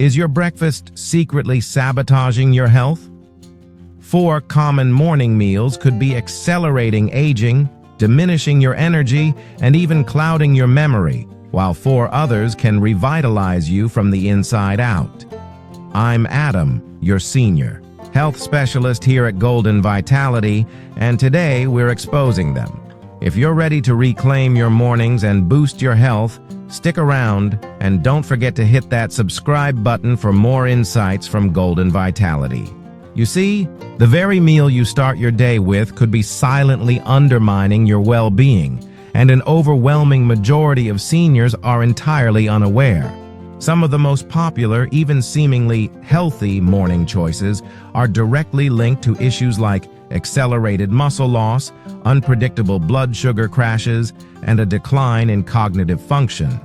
Is your breakfast secretly sabotaging your health? 4 common morning meals could be accelerating aging, diminishing your energy, and even clouding your memory, while 4 others can revitalize you from the inside out. I'm Adam, your senior health specialist here at Golden Vitality, and today we're exposing them. If you're ready to reclaim your mornings and boost your health, stick around and don't forget to hit that subscribe button for more insights from Golden Vitality. You see, the very meal you start your day with could be silently undermining your well-being, and an overwhelming majority of seniors are entirely unaware. Some of the most popular, even seemingly healthy morning choices are directly linked to issues like accelerated muscle loss, unpredictable blood sugar crashes, and a decline in cognitive function.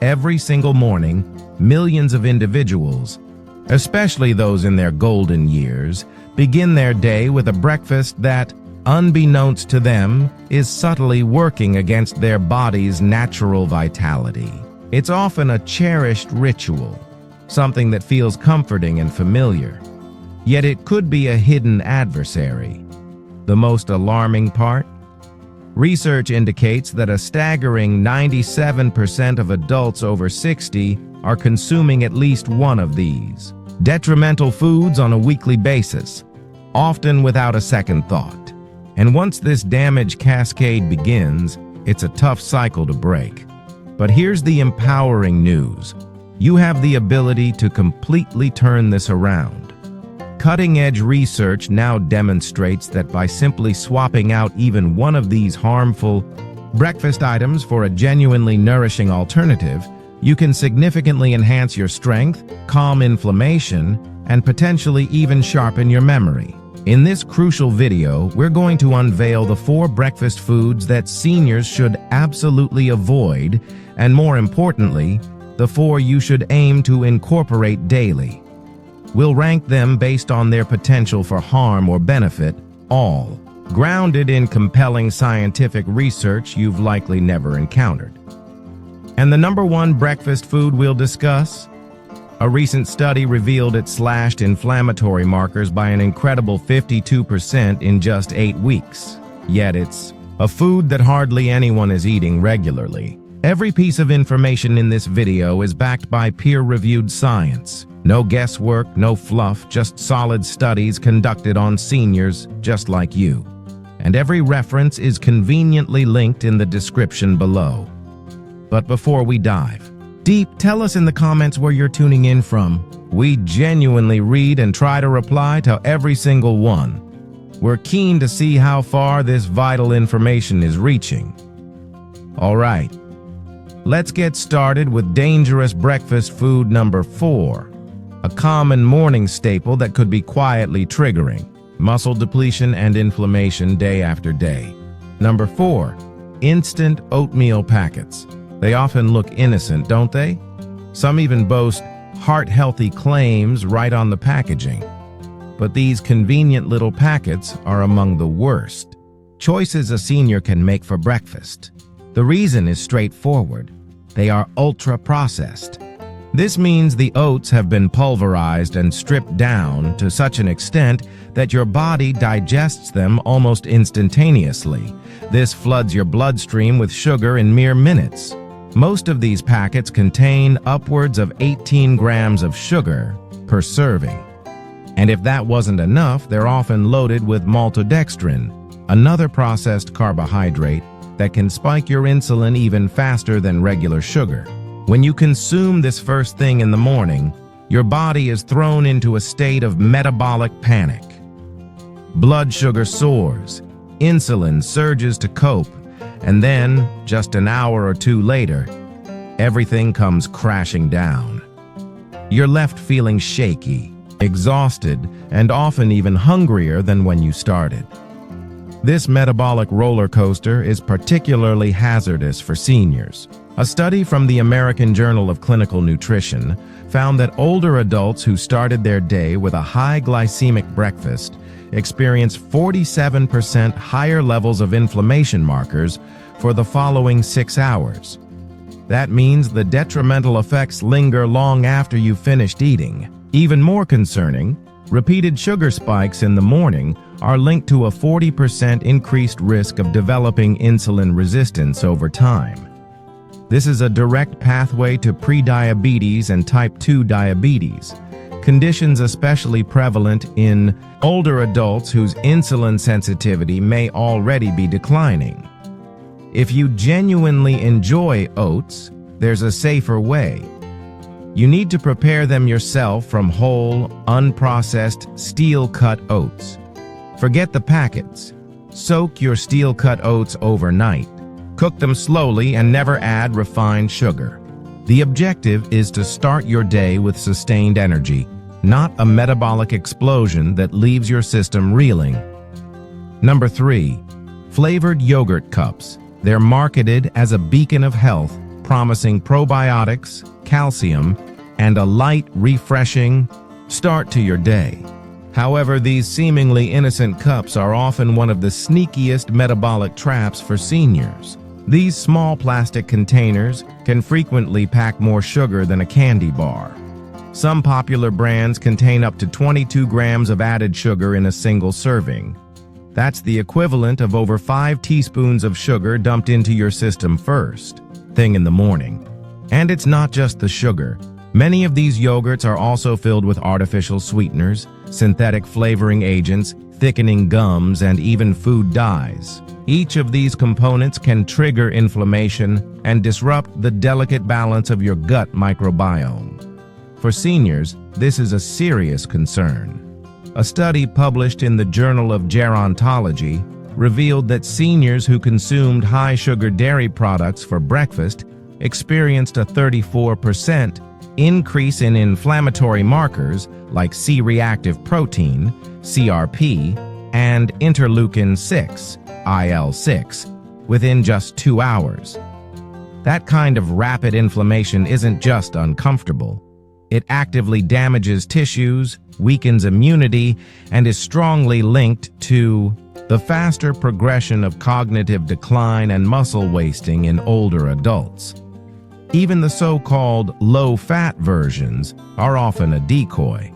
Every single morning, millions of individuals, especially those in their golden years, begin their day with a breakfast that, unbeknownst to them, is subtly working against their body's natural vitality. It's often a cherished ritual, something that feels comforting and familiar. Yet it could be a hidden adversary. The most alarming part? Research indicates that a staggering 97% of adults over 60 are consuming at least one of these detrimental foods on a weekly basis, often without a second thought. And once this damage cascade begins, it's a tough cycle to break. But here's the empowering news. You have the ability to completely turn this around. Cutting-edge research now demonstrates that by simply swapping out even one of these harmful breakfast items for a genuinely nourishing alternative, you can significantly enhance your strength, calm inflammation, and potentially even sharpen your memory. In this crucial video, we're going to unveil the 4 breakfast foods that seniors should absolutely avoid, and more importantly, the 4 you should aim to incorporate daily. We'll rank them based on their potential for harm or benefit, all grounded in compelling scientific research you've likely never encountered. And the number 1 breakfast food we'll discuss? A recent study revealed it slashed inflammatory markers by an incredible 52% in just 8 weeks. Yet it's a food that hardly anyone is eating regularly. Every piece of information in this video is backed by peer-reviewed science. No guesswork, no fluff, just solid studies conducted on seniors just like you. And every reference is conveniently linked in the description below. But before we dive deep, tell us in the comments where you're tuning in from. We genuinely read and try to reply to every single one. We're keen to see how far this vital information is reaching. All right, let's get started with dangerous breakfast food number 4, a common morning staple that could be quietly triggering muscle depletion and inflammation day after day. Number 4, instant oatmeal packets. They often look innocent, don't they? Some even boast heart-healthy claims right on the packaging. But these convenient little packets are among the worst choices a senior can make for breakfast. The reason is straightforward. They are ultra-processed. This means the oats have been pulverized and stripped down to such an extent that your body digests them almost instantaneously. This floods your bloodstream with sugar in mere minutes. Most of these packets contain upwards of 18 grams of sugar per serving. And if that wasn't enough, they're often loaded with maltodextrin, another processed carbohydrate that can spike your insulin even faster than regular sugar. When you consume this first thing in the morning, your body is thrown into a state of metabolic panic. Blood sugar soars, insulin surges to cope, and then, just an hour or 2 later, everything comes crashing down. You're left feeling shaky, exhausted, and often even hungrier than when you started. This metabolic roller coaster is particularly hazardous for seniors. A study from the American Journal of Clinical Nutrition found that older adults who started their day with a high glycemic breakfast experience 47% higher levels of inflammation markers for the following 6 hours. That means the detrimental effects linger long after you've finished eating. Even more concerning, repeated sugar spikes in the morning are linked to a 40% increased risk of developing insulin resistance over time. This is a direct pathway to prediabetes and type 2 diabetes, conditions especially prevalent in older adults whose insulin sensitivity may already be declining. If you genuinely enjoy oats, there's a safer way. You need to prepare them yourself from whole, unprocessed, steel-cut oats. Forget the packets. Soak your steel-cut oats overnight. Cook them slowly and never add refined sugar. The objective is to start your day with sustained energy, not a metabolic explosion that leaves your system reeling. Number 3. Flavored yogurt cups. They're marketed as a beacon of health, promising probiotics, calcium, and a light, refreshing start to your day. However, these seemingly innocent cups are often one of the sneakiest metabolic traps for seniors. These small plastic containers can frequently pack more sugar than a candy bar. Some popular brands contain up to 22 grams of added sugar in a single serving. That's the equivalent of over 5 teaspoons of sugar dumped into your system first thing in the morning. And it's not just the sugar. Many of these yogurts are also filled with artificial sweeteners, synthetic flavoring agents, thickening gums, and even food dyes. Each of these components can trigger inflammation and disrupt the delicate balance of your gut microbiome. For seniors, this is a serious concern. A study published in the Journal of Gerontology revealed that seniors who consumed high-sugar dairy products for breakfast experienced a 34% increase in inflammatory markers like C-reactive protein, CRP, and interleukin-6, IL-6, within just 2 hours. That kind of rapid inflammation isn't just uncomfortable. It actively damages tissues, weakens immunity, and is strongly linked to the faster progression of cognitive decline and muscle wasting in older adults. Even the so-called low-fat versions are often a decoy.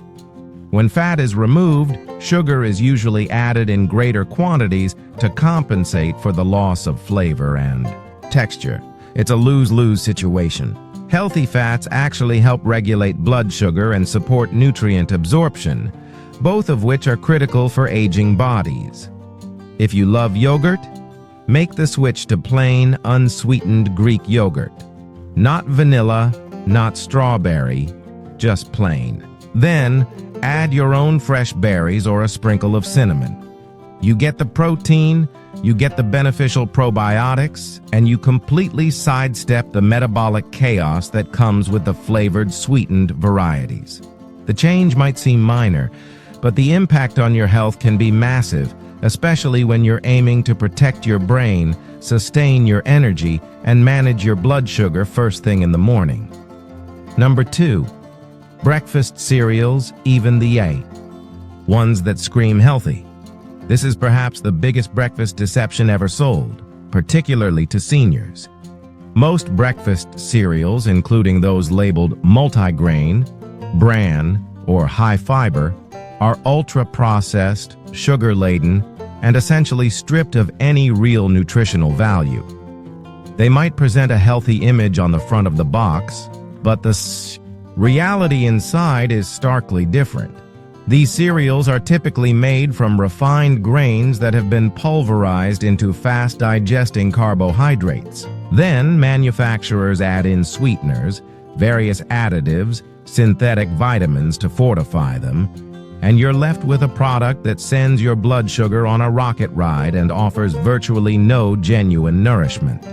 When fat is removed, sugar is usually added in greater quantities to compensate for the loss of flavor and texture. It's a lose-lose situation. Healthy fats actually help regulate blood sugar and support nutrient absorption, both of which are critical for aging bodies. If you love yogurt, make the switch to plain, unsweetened Greek yogurt. Not vanilla, not strawberry, just plain. Then, add your own fresh berries or a sprinkle of cinnamon. You get the protein, you get the beneficial probiotics, and you completely sidestep the metabolic chaos that comes with the flavored, sweetened varieties. The change might seem minor, but the impact on your health can be massive, especially when you're aiming to protect your brain, sustain your energy, and manage your blood sugar first thing in the morning. Number 2. Breakfast cereals, even the A. Ones that scream healthy. This is perhaps the biggest breakfast deception ever sold, particularly to seniors. Most breakfast cereals, including those labeled multigrain, bran, or high fiber, are ultra-processed, sugar-laden, and essentially stripped of any real nutritional value. They might present a healthy image on the front of the box, but the reality inside is starkly different. These cereals are typically made from refined grains that have been pulverized into fast-digesting carbohydrates. Then, manufacturers add in sweeteners, various additives, synthetic vitamins to fortify them, and you're left with a product that sends your blood sugar on a rocket ride and offers virtually no genuine nourishment.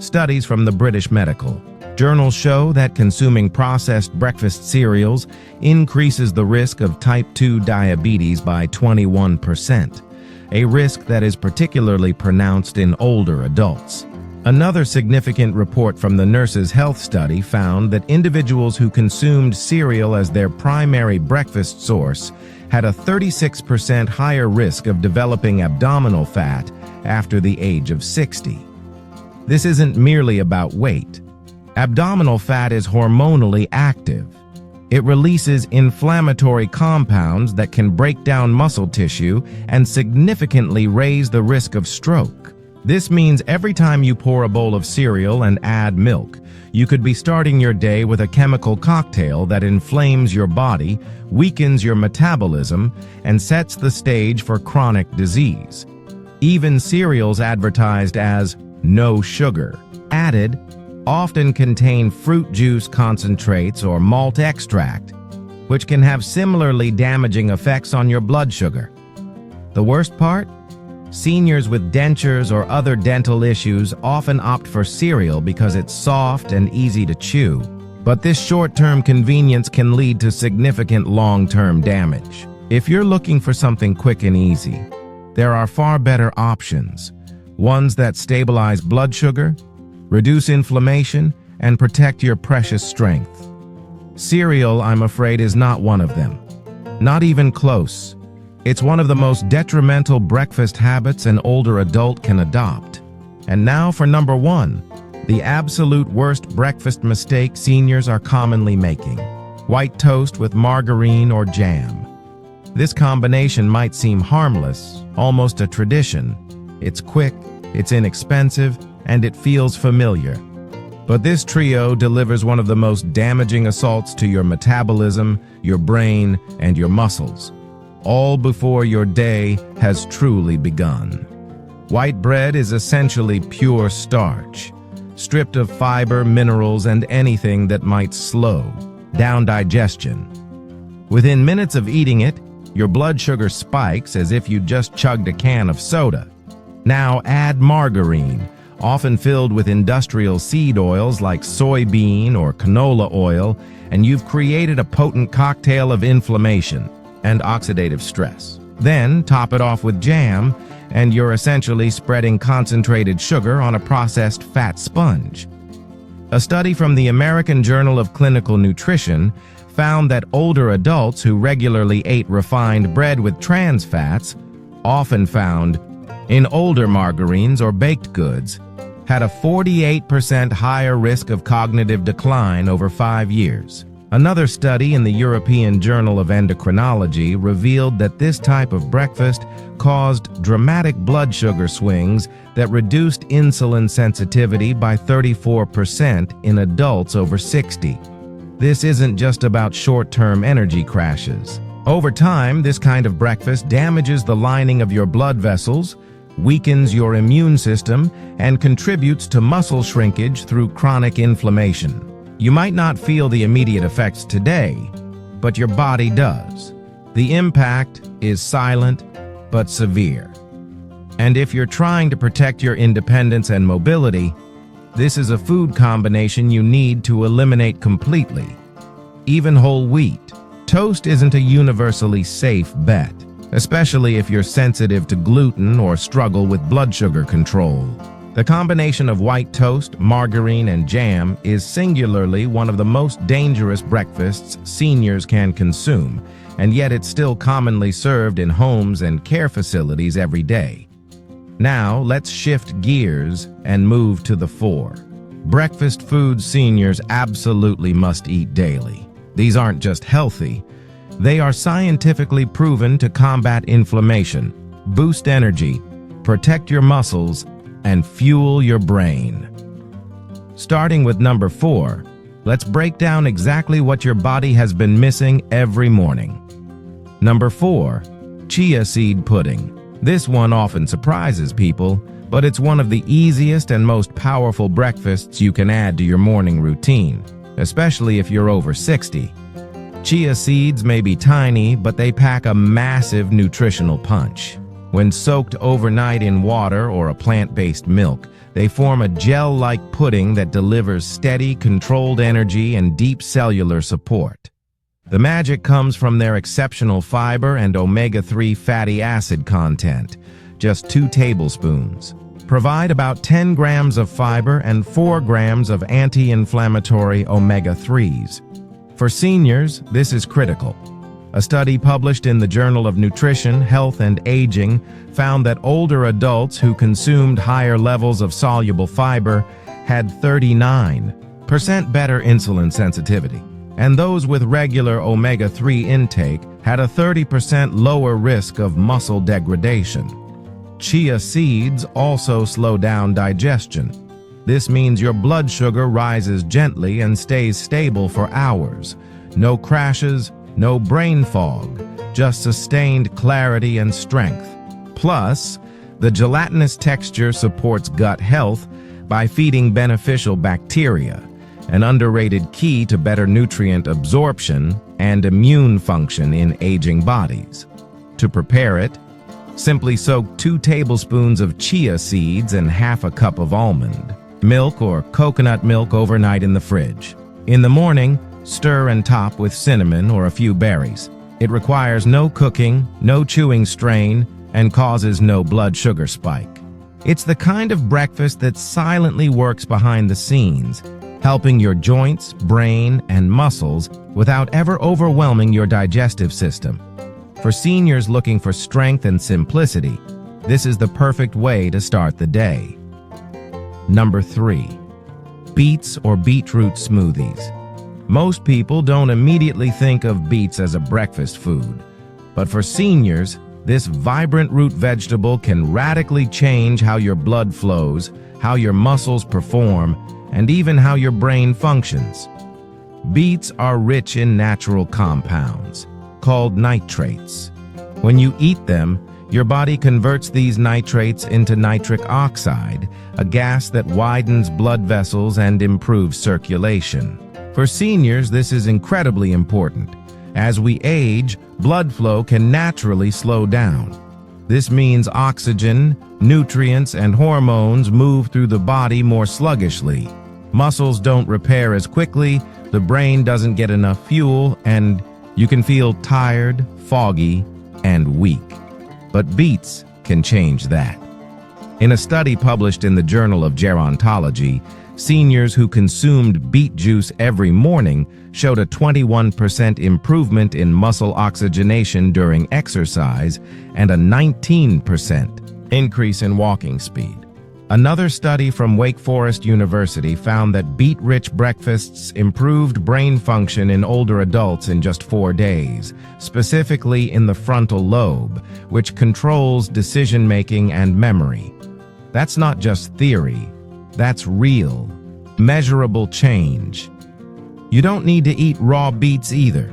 Studies from the British Medical Journal show that consuming processed breakfast cereals increases the risk of type 2 diabetes by 21%, a risk that is particularly pronounced in older adults. Another significant report from the Nurses' Health Study found that individuals who consumed cereal as their primary breakfast source had a 36% higher risk of developing abdominal fat after the age of 60. This isn't merely about weight. Abdominal fat is hormonally active. It releases inflammatory compounds that can break down muscle tissue and significantly raise the risk of stroke. This means every time you pour a bowl of cereal and add milk, you could be starting your day with a chemical cocktail that inflames your body, weakens your metabolism, and sets the stage for chronic disease. Even cereals advertised as no sugar added often contain fruit juice concentrates or malt extract, which can have similarly damaging effects on your blood sugar. The worst part? Seniors with dentures or other dental issues often opt for cereal because it's soft and easy to chew. But this short-term convenience can lead to significant long-term damage. If you're looking for something quick and easy, there are far better options. Ones that stabilize blood sugar, reduce inflammation, and protect your precious strength. Cereal, I'm afraid, is not one of them. Not even close. It's one of the most detrimental breakfast habits an older adult can adopt. And now for number 1, the absolute worst breakfast mistake seniors are commonly making: white toast with margarine or jam. This combination might seem harmless, almost a tradition. It's quick, it's inexpensive, and it feels familiar. But this trio delivers one of the most damaging assaults to your metabolism, your brain, and your muscles, all before your day has truly begun. White bread is essentially pure starch, stripped of fiber, minerals, and anything that might slow down digestion. Within minutes of eating it, your blood sugar spikes as if you just chugged a can of soda. Now add margarine, often filled with industrial seed oils like soybean or canola oil, and you've created a potent cocktail of inflammation and oxidative stress. Then top it off with jam, and you're essentially spreading concentrated sugar on a processed fat sponge. A study from the American Journal of Clinical Nutrition found that older adults who regularly ate refined bread with trans fats, often found in older margarines or baked goods, had a 48% higher risk of cognitive decline over 5 years. Another study in the European Journal of Endocrinology revealed that this type of breakfast caused dramatic blood sugar swings that reduced insulin sensitivity by 34% in adults over 60. This isn't just about short-term energy crashes. Over time, this kind of breakfast damages the lining of your blood vessels, weakens your immune system, and contributes to muscle shrinkage through chronic inflammation. You might not feel the immediate effects today, but your body does. The impact is silent but severe. And if you're trying to protect your independence and mobility, this is a food combination you need to eliminate completely. Even whole wheat. Toast isn't a universally safe bet, especially if you're sensitive to gluten or struggle with blood sugar control. The combination of white toast, margarine, and jam is singularly one of the most dangerous breakfasts seniors can consume, and yet it's still commonly served in homes and care facilities every day. Now, let's shift gears and move to the 4. Breakfast foods seniors absolutely must eat daily. These aren't just healthy, they are scientifically proven to combat inflammation, boost energy, protect your muscles, and fuel your brain. Starting with number 4, let's break down exactly what your body has been missing every morning. Number 4, chia seed pudding. This one often surprises people, but it's one of the easiest and most powerful breakfasts you can add to your morning routine, especially if you're over 60. Chia seeds may be tiny, but they pack a massive nutritional punch. When soaked overnight in water or a plant-based milk, they form a gel-like pudding that delivers steady, controlled energy and deep cellular support. The magic comes from their exceptional fiber and omega-3 fatty acid content, just 2 tablespoons. Provide about 10 grams of fiber and 4 grams of anti-inflammatory omega-3s. For seniors, this is critical. A study published in the Journal of Nutrition, Health, and Aging found that older adults who consumed higher levels of soluble fiber had 39% better insulin sensitivity, and those with regular omega-3 intake had a 30% lower risk of muscle degradation. Chia seeds also slow down digestion. This means your blood sugar rises gently and stays stable for hours. No crashes, no brain fog, just sustained clarity and strength. Plus, the gelatinous texture supports gut health by feeding beneficial bacteria, an underrated key to better nutrient absorption and immune function in aging bodies. To prepare it, simply soak 2 tablespoons of chia seeds and half a cup of almond milk or coconut milk overnight in the fridge. In the morning, stir and top with cinnamon or a few berries. It requires no cooking, no chewing strain, and causes no blood sugar spike. It's the kind of breakfast that silently works behind the scenes, helping your joints, brain, and muscles without ever overwhelming your digestive system. For seniors looking for strength and simplicity, this is the perfect way to start the day. Number 3. Beets or beetroot smoothies. Most people don't immediately think of beets as a breakfast food, but for seniors, this vibrant root vegetable can radically change how your blood flows, how your muscles perform, and even how your brain functions. Beets are rich in natural compounds, called nitrates. When you eat them, your body converts these nitrates into nitric oxide, a gas that widens blood vessels and improves circulation. For seniors, this is incredibly important. As we age, blood flow can naturally slow down. This means oxygen, nutrients, and hormones move through the body more sluggishly. Muscles don't repair as quickly, the brain doesn't get enough fuel, and you can feel tired, foggy, and weak. But beets can change that. In a study published in the Journal of Gerontology, seniors who consumed beet juice every morning showed a 21% improvement in muscle oxygenation during exercise and a 19% increase in walking speed. Another study from Wake Forest University found that beet-rich breakfasts improved brain function in older adults in just 4 days, specifically in the frontal lobe, which controls decision-making and memory. That's not just theory, that's real, measurable change. You don't need to eat raw beets either.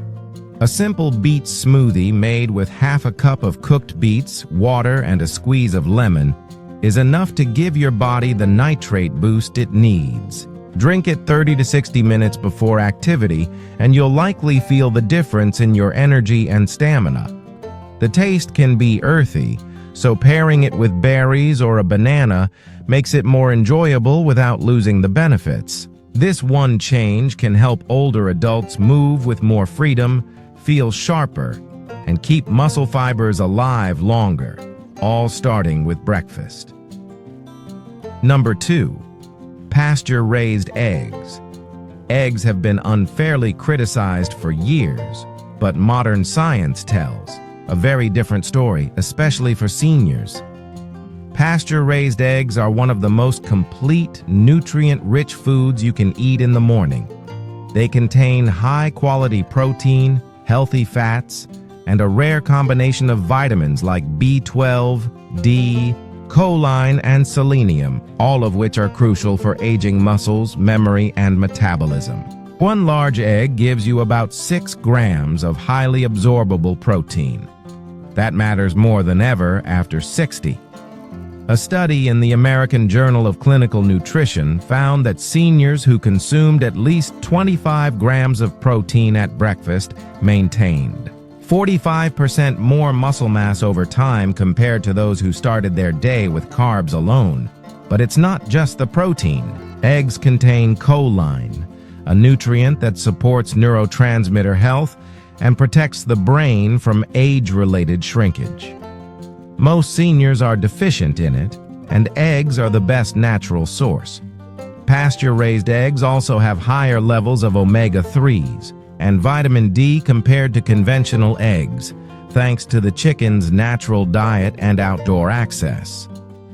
A simple beet smoothie made with half a cup of cooked beets, water, and a squeeze of lemon is enough to give your body the nitrate boost it needs. Drink it 30 to 60 minutes before activity, and you'll likely feel the difference in your energy and stamina. The taste can be earthy, so pairing it with berries or a banana makes it more enjoyable without losing the benefits. This one change can help older adults move with more freedom, feel sharper, and keep muscle fibers alive longer, all starting with breakfast. Number 2. Pasture-raised eggs. Eggs have been unfairly criticized for years, but modern science tells a very different story, especially for seniors. Pasture-raised eggs are one of the most complete, nutrient-rich foods you can eat in the morning. They contain high-quality protein, healthy fats, and a rare combination of vitamins like B12, D, choline, and selenium, all of which are crucial for aging muscles, memory, and metabolism. One large egg gives you about 6 grams of highly absorbable protein. That matters more than ever after 60. A study in the American Journal of Clinical Nutrition found that seniors who consumed at least 25 grams of protein at breakfast maintained 45% more muscle mass over time compared to those who started their day with carbs alone. But it's not just the protein. Eggs contain choline, a nutrient that supports neurotransmitter health and protects the brain from age-related shrinkage. Most seniors are deficient in it, and eggs are the best natural source. Pasture-raised eggs also have higher levels of omega-3s, and vitamin D compared to conventional eggs, thanks to the chicken's natural diet and outdoor access.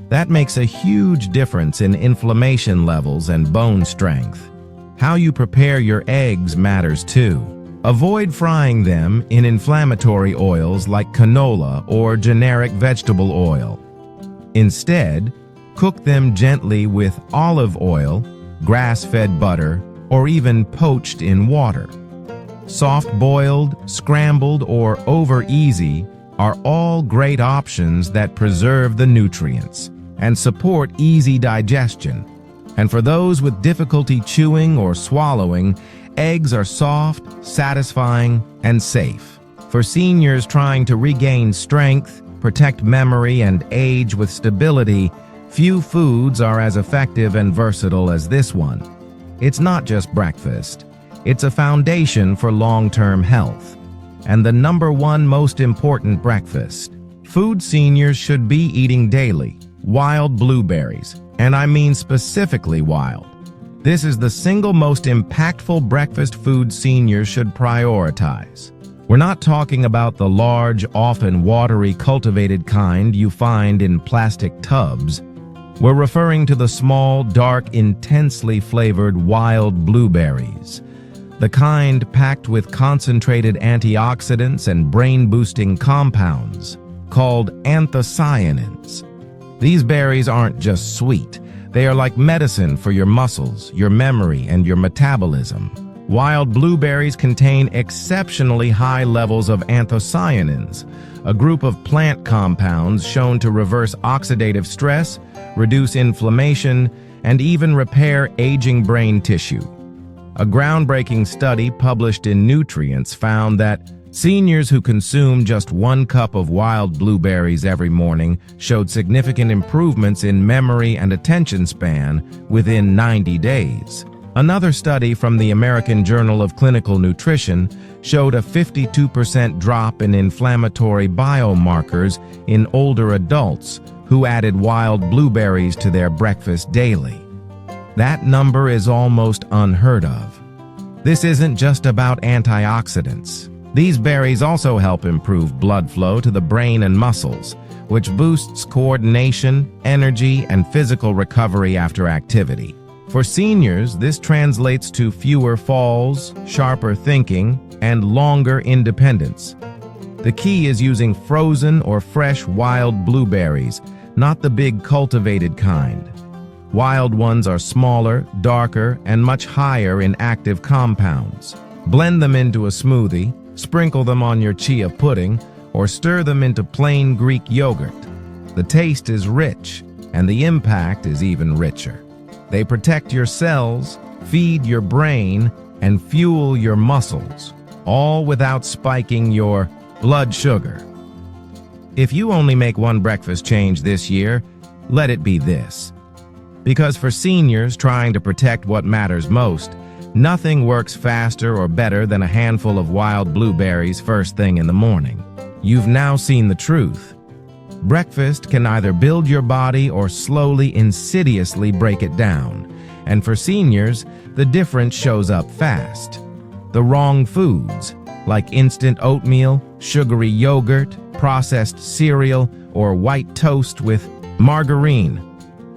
That makes a huge difference in inflammation levels and bone strength. How you prepare your eggs matters too. Avoid frying them in inflammatory oils like canola or generic vegetable oil. Instead, cook them gently with olive oil, grass-fed butter, or even poached in water. Soft-boiled, scrambled, or over-easy are all great options that preserve the nutrients and support easy digestion. And for those with difficulty chewing or swallowing, eggs are soft, satisfying, and safe. For seniors trying to regain strength, protect memory, and age with stability, few foods are as effective and versatile as this one. It's not just breakfast. It's a foundation for long-term health. And the #1 most important breakfast food seniors should be eating daily: wild blueberries. And I mean specifically wild. This is the single most impactful breakfast food seniors should prioritize. We're not talking about the large, often watery, cultivated kind you find in plastic tubs. We're referring to the small, dark, intensely flavored wild blueberries. The kind packed with concentrated antioxidants and brain-boosting compounds called anthocyanins. These berries aren't just sweet. They are like medicine for your muscles, your memory, and your metabolism. Wild blueberries contain exceptionally high levels of anthocyanins, a group of plant compounds shown to reverse oxidative stress, reduce inflammation, and even repair aging brain tissue. A groundbreaking study published in Nutrients found that seniors who consume just 1 cup of wild blueberries every morning showed significant improvements in memory and attention span within 90 days. Another study from the American Journal of Clinical Nutrition showed a 52% drop in inflammatory biomarkers in older adults who added wild blueberries to their breakfast daily. That number is almost unheard of. This isn't just about antioxidants. These berries also help improve blood flow to the brain and muscles, which boosts coordination, energy, and physical recovery after activity. For seniors, this translates to fewer falls, sharper thinking, and longer independence. The key is using frozen or fresh wild blueberries, not the big cultivated kind. Wild ones are smaller, darker, and much higher in active compounds. Blend them into a smoothie, sprinkle them on your chia pudding, or stir them into plain Greek yogurt. The taste is rich, and the impact is even richer. They protect your cells, feed your brain, and fuel your muscles, all without spiking your blood sugar. If you only make one breakfast change this year, let it be this. Because for seniors trying to protect what matters most, nothing works faster or better than a handful of wild blueberries first thing in the morning. You've now seen the truth. Breakfast can either build your body or slowly, insidiously break it down. And for seniors, the difference shows up fast. The wrong foods, like instant oatmeal, sugary yogurt, processed cereal, or white toast with margarine,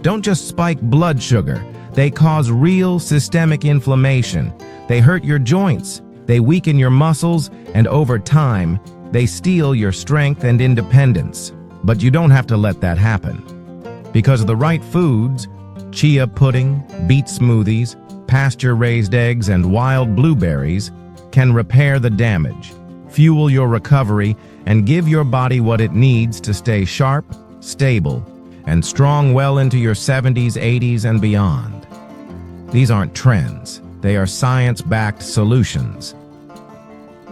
don't just spike blood sugar. They cause real systemic inflammation. They hurt your joints, they weaken your muscles, and over time, they steal your strength and independence. But you don't have to let that happen. Because the right foods, chia pudding, beet smoothies, pasture-raised eggs, and wild blueberries, can repair the damage, fuel your recovery, and give your body what it needs to stay sharp, stable, and strong well into your 70s, 80s, and beyond. These aren't trends. They are science-backed solutions.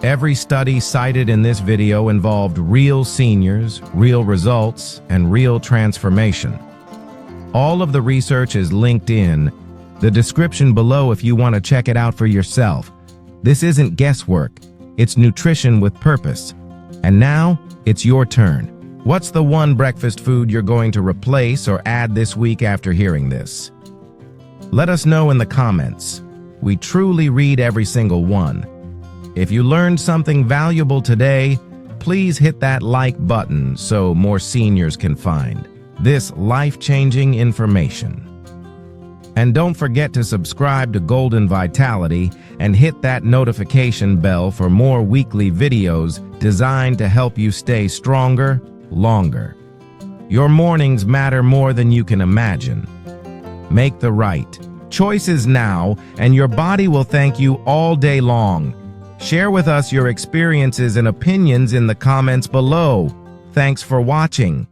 Every study cited in this video involved real seniors, real results, and real transformation. All of the research is linked in the description below if you want to check it out for yourself. This isn't guesswork. It's nutrition with purpose. And now, it's your turn. What's the one breakfast food you're going to replace or add this week after hearing this? Let us know in the comments. We truly read every single one. If you learned something valuable today, please hit that like button so more seniors can find this life-changing information. And don't forget to subscribe to Golden Vitality and hit that notification bell for more weekly videos designed to help you stay stronger, longer. Your mornings matter more than you can imagine. Make the right choices now, and your body will thank you all day long. Share with us your experiences and opinions in the comments below. Thanks for watching.